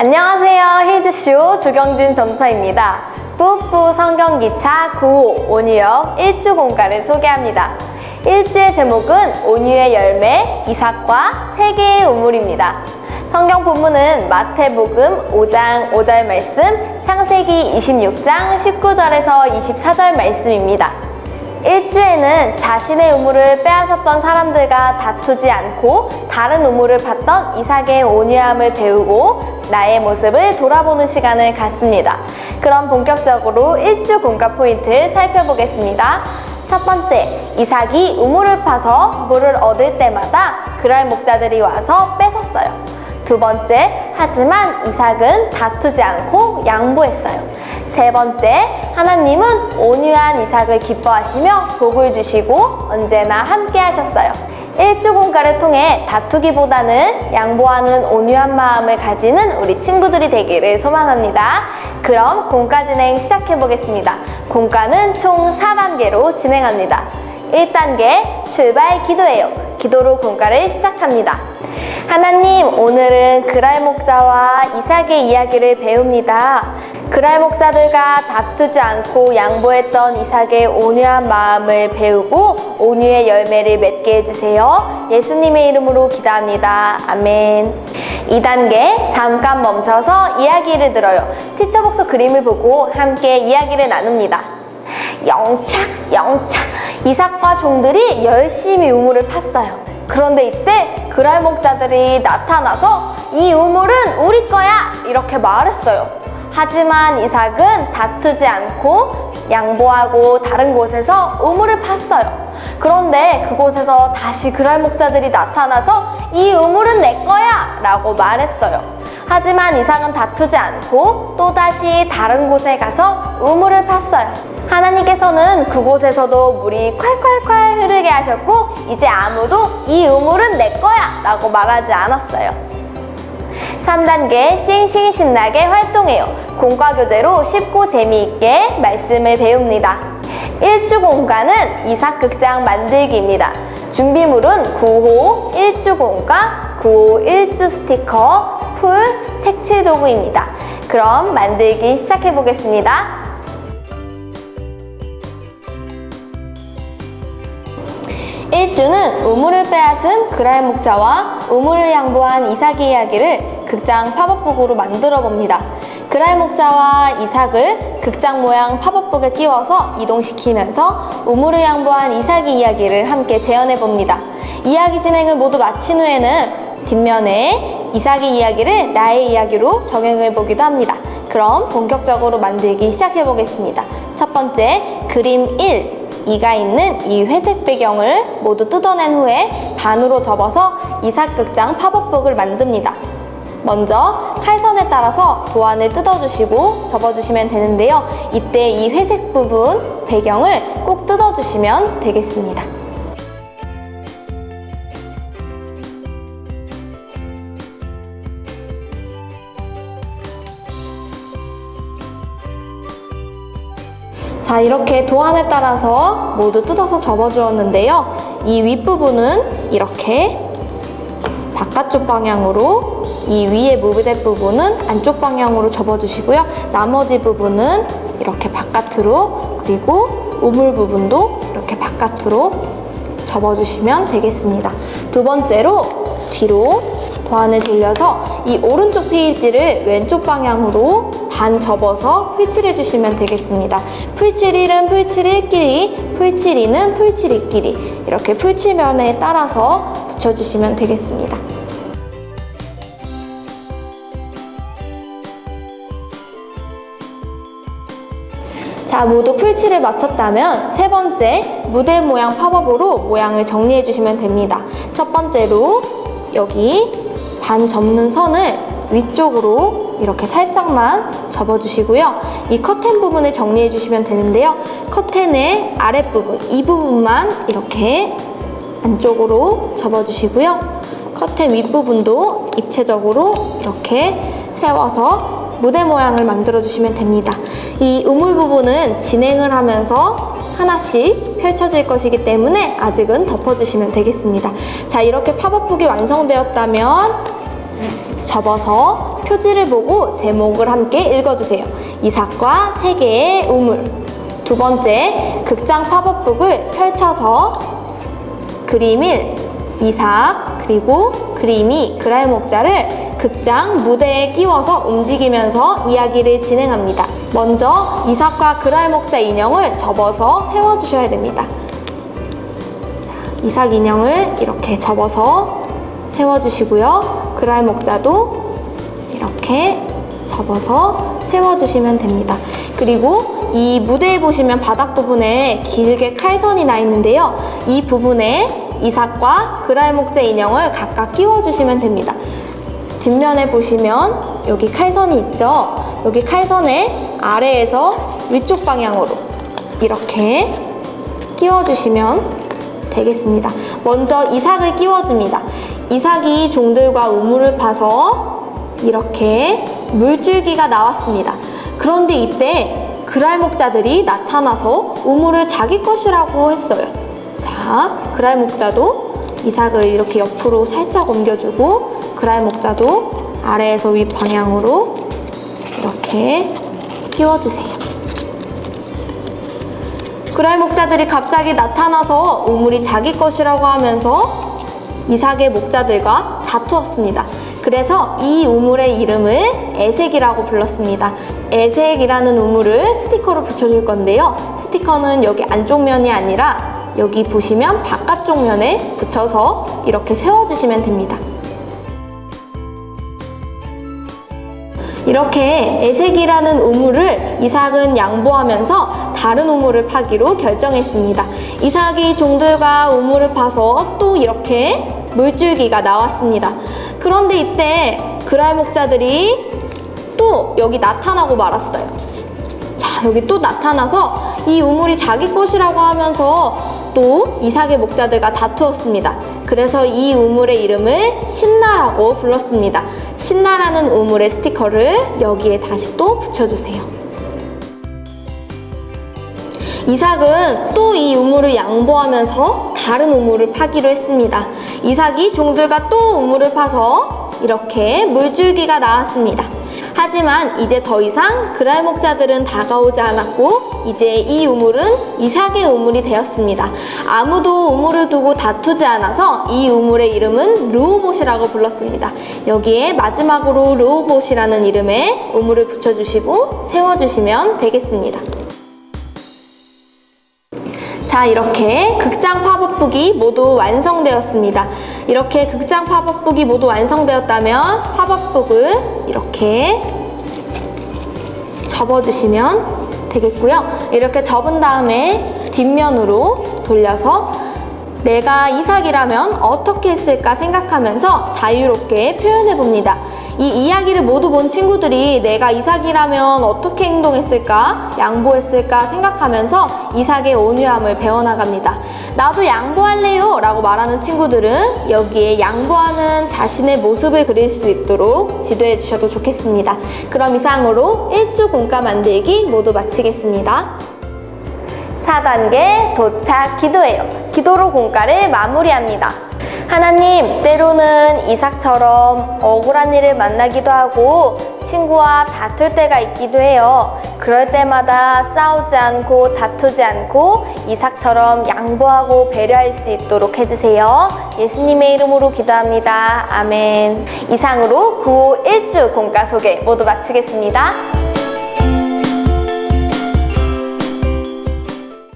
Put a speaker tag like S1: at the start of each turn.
S1: 안녕하세요. 힐즈쇼 조경진 점사입니다. 뿌뿌 성경기차 9호 온유역 1주 공과를 소개합니다. 1주의 제목은 온유의 열매, 이삭과 3개의 우물입니다. 성경 본문은 마태복음 5장 5절 말씀, 창세기 26장 19절에서 24절 말씀입니다. 1주에는 자신의 우물을 빼앗았던 사람들과 다투지 않고 다른 우물을 팠던 이삭의 온유함을 배우고 나의 모습을 돌아보는 시간을 갖습니다. 그럼 본격적으로 1주 공과 포인트 살펴보겠습니다. 첫 번째, 이삭이 우물을 파서 물을 얻을 때마다 그랄 목자들이 와서 뺏었어요. 두 번째, 하지만 이삭은 다투지 않고 양보했어요. 세 번째, 하나님은 온유한 이삭을 기뻐하시며 복을 주시고 언제나 함께 하셨어요. 1주 공과를 통해 다투기보다는 양보하는 온유한 마음을 가지는 우리 친구들이 되기를 소망합니다. 그럼 공과 진행 시작해 보겠습니다. 공과는 총 4단계로 진행합니다. 1단계, 출발 기도예요. 기도로 공과를 시작합니다. 하나님, 오늘은 그랄 목자와 이삭의 이야기를 배웁니다. 그랄 목자들과 다투지 않고 양보했던 이삭의 온유한 마음을 배우고 온유의 열매를 맺게 해주세요. 예수님의 이름으로 기도합니다. 아멘. 2단계, 잠깐 멈춰서 이야기를 들어요. 티처복스 그림을 보고 함께 이야기를 나눕니다. 영차 이삭과 종들이 열심히 우물을 팠어요. 그런데 이때 그랄 목자들이 나타나서 이 우물은 우리 거야! 이렇게 말했어요. 하지만 이삭은 다투지 않고 양보하고 다른 곳에서 우물을 팠어요. 그런데 그곳에서 다시 그랄 목자들이 나타나서 이 우물은 내 거야! 라고 말했어요. 하지만 이삭은 다투지 않고 또다시 다른 곳에 가서 우물을 팠어요. 하나님께서는 그곳에서도 물이 콸콸콸 흐르게 하셨고 이제 아무도 이 우물은 내 거야! 라고 말하지 않았어요. 3단계, 싱싱 신나게 활동해요. 공과 교재로 쉽고 재미있게 말씀을 배웁니다. 1주 공과는 이삭 극장 만들기입니다. 준비물은 9호 1주 공과, 9호 1주 스티커, 풀, 색칠 도구입니다. 그럼 만들기 시작해 보겠습니다. 1주는 우물을 빼앗은 그랄 목자와 우물을 양보한 이삭의 이야기를 극장 팝업북으로 만들어 봅니다. 그랄 목자와 이삭을 극장 모양 팝업북에 띄워서 이동시키면서 우물을 양보한 이삭의 이야기를 함께 재현해 봅니다. 이야기 진행을 모두 마친 후에는 뒷면에 이삭의 이야기를 나의 이야기로 적용해 보기도 합니다. 그럼 본격적으로 만들기 시작해 보겠습니다. 첫 번째, 그림 1. 이가 있는 이 회색 배경을 모두 뜯어낸 후에 반으로 접어서 이삭 극장 팝업북을 만듭니다. 먼저 칼선에 따라서 도안을 뜯어주시고 접어주시면 되는데요. 이때 이 회색 부분 배경을 꼭 뜯어주시면 되겠습니다. 자, 이렇게 도안에 따라서 모두 뜯어서 접어주었는데요. 이 윗부분은 이렇게 바깥쪽 방향으로, 이 위에 무브댓 부분은 안쪽 방향으로 접어주시고요. 나머지 부분은 이렇게 바깥으로, 그리고 우물 부분도 이렇게 바깥으로 접어주시면 되겠습니다. 두 번째로 뒤로 도안을 돌려서 이 오른쪽 페이지를 왼쪽 방향으로 반 접어서 풀칠해 주시면 되겠습니다. 풀칠 1은 풀칠 1끼리, 풀칠 2는 풀칠 2끼리 이렇게 풀칠면에 따라서 붙여주시면 되겠습니다. 자, 모두 풀칠을 마쳤다면 세 번째, 무대 모양 팝업으로 모양을 정리해 주시면 됩니다. 첫 번째로 여기 반 접는 선을 위쪽으로 이렇게 살짝만 접어주시고요. 이 커튼 부분을 정리해 주시면 되는데요. 커튼의 아랫부분, 이 부분만 이렇게 안쪽으로 접어주시고요. 커튼 윗부분도 입체적으로 이렇게 세워서 무대 모양을 만들어 주시면 됩니다. 이 우물 부분은 진행을 하면서 하나씩 펼쳐질 것이기 때문에 아직은 덮어주시면 되겠습니다. 자, 이렇게 팝업북이 완성되었다면 접어서 표지를 보고 제목을 함께 읽어주세요. 이삭과 세 개의 우물. 두 번째, 극장 팝업북을 펼쳐서 그림 1, 이삭, 그리고 그림 2, 그랄 목자를 극장 무대에 끼워서 움직이면서 이야기를 진행합니다. 먼저 이삭과 그랄 목자 인형을 접어서 세워주셔야 됩니다. 자, 이삭 인형을 이렇게 접어서 세워주시고요. 그랄 목자도 이렇게 접어서 세워주시면 됩니다. 그리고 이 무대에 보시면 바닥 부분에 길게 칼선이 나 있는데요. 이 부분에 이삭과 그랄 목자 인형을 각각 끼워주시면 됩니다. 뒷면에 보시면 여기 칼선이 있죠? 여기 칼선에 아래에서 위쪽 방향으로 이렇게 끼워주시면 되겠습니다. 먼저 이삭을 끼워줍니다. 이삭이 종들과 우물을 파서 이렇게 물줄기가 나왔습니다. 그런데 이때 그랄 목자들이 나타나서 우물을 자기 것이라고 했어요. 자, 그랄 목자도 이삭을 이렇게 옆으로 살짝 옮겨주고 그랄 목자도 아래에서 윗 방향으로 이렇게 끼워주세요. 그랄 목자들이 갑자기 나타나서 우물이 자기 것이라고 하면서 이삭의 목자들과 다투었습니다. 그래서 이 우물의 이름을 애색이라고 불렀습니다. 애색이라는 우물을 스티커로 붙여줄 건데요. 스티커는 여기 안쪽 면이 아니라 여기 보시면 바깥쪽 면에 붙여서 이렇게 세워주시면 됩니다. 이렇게 애색이라는 우물을 이삭은 양보하면서 다른 우물을 파기로 결정했습니다. 이삭이 종들과 우물을 파서 또 이렇게 물줄기가 나왔습니다. 그런데 이때 그랄 목자들이 또 여기 나타나고 말았어요. 자, 여기 또 나타나서 이 우물이 자기 것이라고 하면서 또 이삭의 목자들과 다투었습니다. 그래서 이 우물의 이름을 신나라고 불렀습니다. 신나라는 우물의 스티커를 여기에 다시 또 붙여주세요. 이삭은 또 이 우물을 양보하면서 다른 우물을 파기로 했습니다. 이삭이 종들과 또 우물을 파서 이렇게 물줄기가 나왔습니다. 하지만 이제 더 이상 그랄 목자들은 다가오지 않았고 이제 이 우물은 이삭의 우물이 되었습니다. 아무도 우물을 두고 다투지 않아서 이 우물의 이름은 르호봇이라고 불렀습니다. 여기에 마지막으로 르호봇이라는 이름의 우물을 붙여주시고 세워주시면 되겠습니다. 자, 이렇게 극장 팝업북이 모두 완성되었습니다. 이렇게 극장 팝업북이 모두 완성되었다면 팝업북을 이렇게 접어주시면 되겠고요. 이렇게 접은 다음에 뒷면으로 돌려서 내가 이삭이라면 어떻게 했을까 생각하면서 자유롭게 표현해 봅니다. 이 이야기를 모두 본 친구들이 내가 이삭이라면 어떻게 행동했을까, 양보했을까 생각하면서 이삭의 온유함을 배워나갑니다. 나도 양보할래요 라고 말하는 친구들은 여기에 양보하는 자신의 모습을 그릴 수 있도록 지도해 주셔도 좋겠습니다. 그럼 이상으로 1주 공과 만들기 모두 마치겠습니다. 4단계 도착 기도예요. 기도로 공과를 마무리합니다. 하나님, 때로는 이삭처럼 억울한 일을 만나기도 하고 친구와 다툴 때가 있기도 해요. 그럴 때마다 싸우지 않고 다투지 않고 이삭처럼 양보하고 배려할 수 있도록 해주세요. 예수님의 이름으로 기도합니다. 아멘. 이상으로 9호 1주 공과 소개 모두 마치겠습니다.